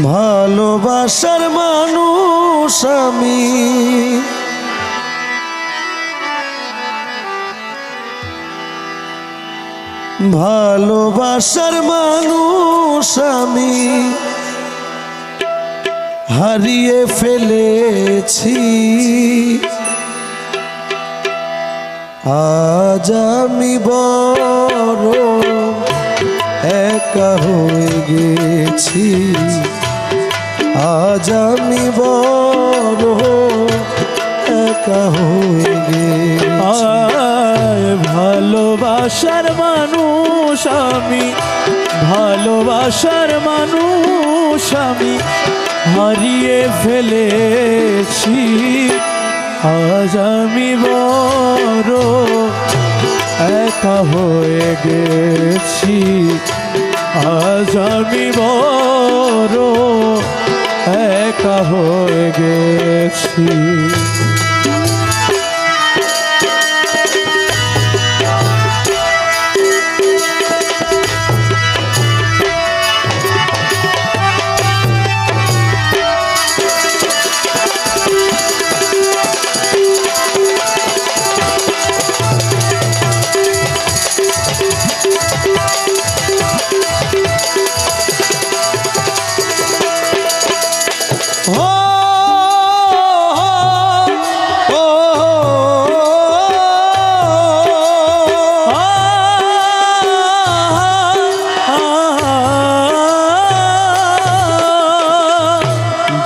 ভালোবাসার মানুষ আমি, ভালোবাসার মানুষ আমি হারিয়ে ফেলেছি। আজ আমি বড় একা হয়ে গেছি, আজ আমি বড় একা হয়ে গেছি। ভালোবাসার মানুষ আমি, ভালোবাসার মানুষ আমি হারিয়ে ফেলেছি। আজ আমি বড় একা হয়ে গেছি, আজ আমি বড় একা হয়ে গেছি।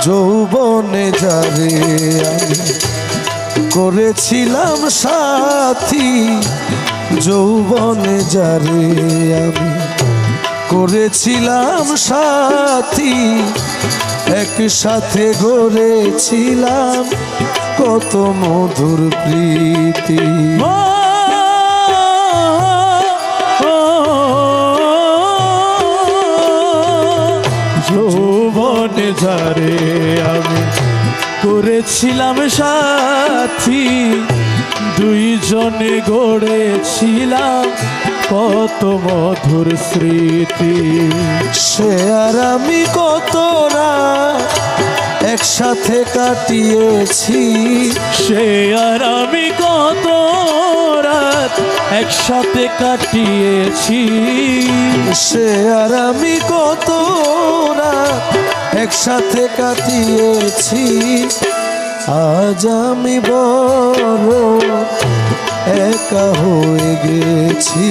যৌবনে যারে আমি করেছিলাম সাথী, যৌবনে যারে আমি করেছিলাম সাথী, একসাথে গড়েছিলাম কত মধুর প্রীতি। যৌবনে যারে আমি করেছিলাম সাথী, দুইজনে গড়েছিলাম কত মধুর স্মৃতি। সে আর আমি কত রাত একসাথে কাটিয়েছি, সে আর আমি কত রাত একসাথে কাটিয়েছি, সে আর আমি কত রাত একসাথে কাটিয়েছি। আজ আমি বড় একা হয়ে গেছি,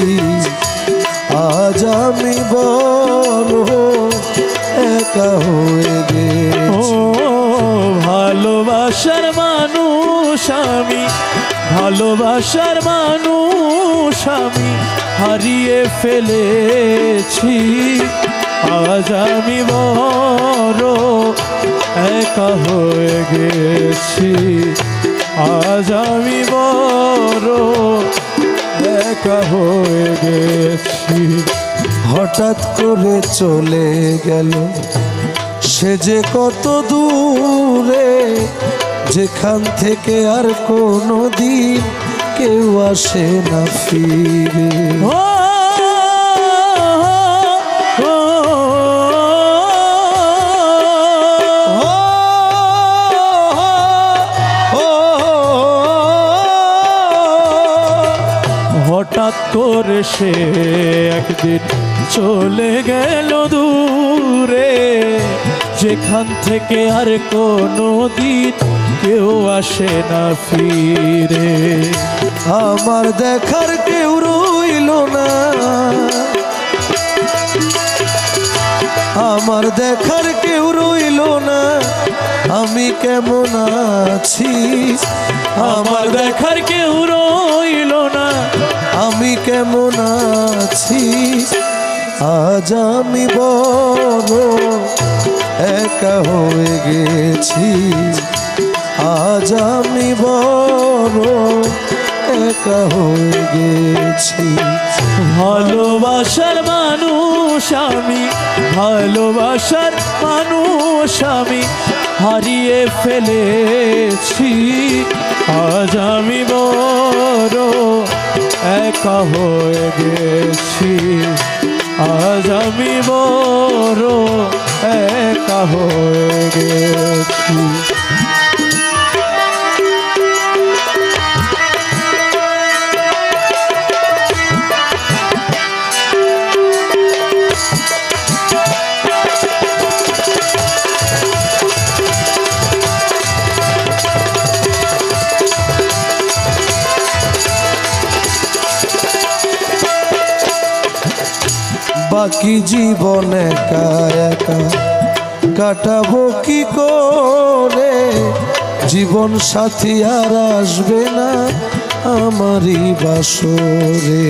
আজ আমি বড় একা হয়ে গেছি। ভালোবাসার মানুষ আমি, ভালোবাসার মানুষ আমি হারিয়ে ফেলেছি। আজ আমি বড় একা হয়ে গেছি, আজ আমি বড় একা হয়ে গেছি। হঠাৎ করে চলে গেল সে যে কত দূরে, যেখান থেকে আর কোনো দিন কেউ আসে না ফিরে। হঠাৎ করে সে একদিন চলে গেল দূরে, যেখান থেকে আর কোনো দিন কেউ আসে না ফিরে। আমার দেখার কেউ রইল না, আমার দেখার কেউ রইল না, আমি কেমন আছি। আমার দেখার কেউ রইল না, আমি কেমন আছি। আজ আমি বড় একা হয়ে গেছি, আজ আমি বড় একা হয়ে গেছি। ভালোবাসার মানুষ আমি, ভালোবাসার মানুষ আমি হারিয়ে ফেলেছি। আজ আমি বড় একা হয়ে গেছি, আজ আমি বড় এক একা হয়ে গেছি। বাকি জীবন একা একা কাটাবো কি করে, জীবন সাথী আর আসবে না আমারই বাসরে।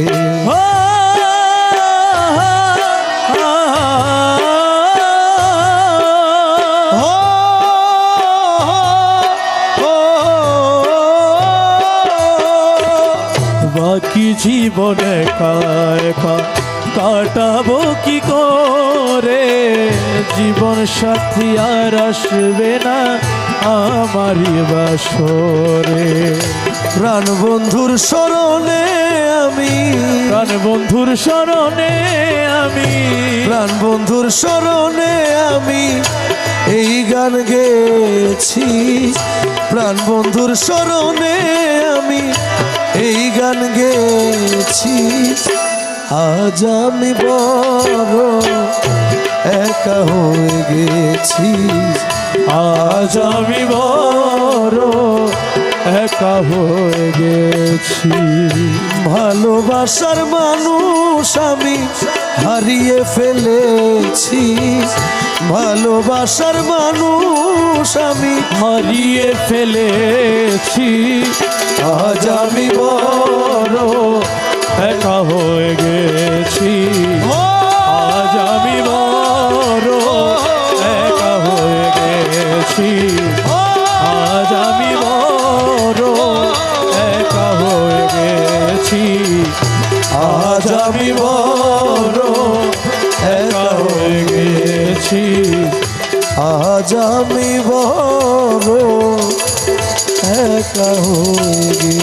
বাকি জীবন একা একা কাটাবো কি করে, জীবন সাথী আর আসবে না আমারই বাসরে। প্রাণ বন্ধুর স্মরণে আমি, প্রাণ বন্ধুর স্মরণে আমি, প্রাণ বন্ধুর স্মরণে আমি এই গান গেয়েছি। প্রাণ বন্ধুর স্মরণে আমি এই গান গেয়েছি। আজ আমি বড় একা হয়ে গেছি, আজ আমি বড় একা হয়ে গেছি। ভালোবাসার মানুষ আমি হারিয়ে ফেলেছি। ভালোবাসার মানুষ আমি হারিয়ে ফেলেছি। আজ আমি বড় একা হয়ে গেছি। আজ আমি বড় একা হয়ে গেছি। আজ আমি বড় একা হয়ে গেছি। আজ আমি বড় একা হয়ে গেছি। আজ আমি বড় একা হয়ে গেছি।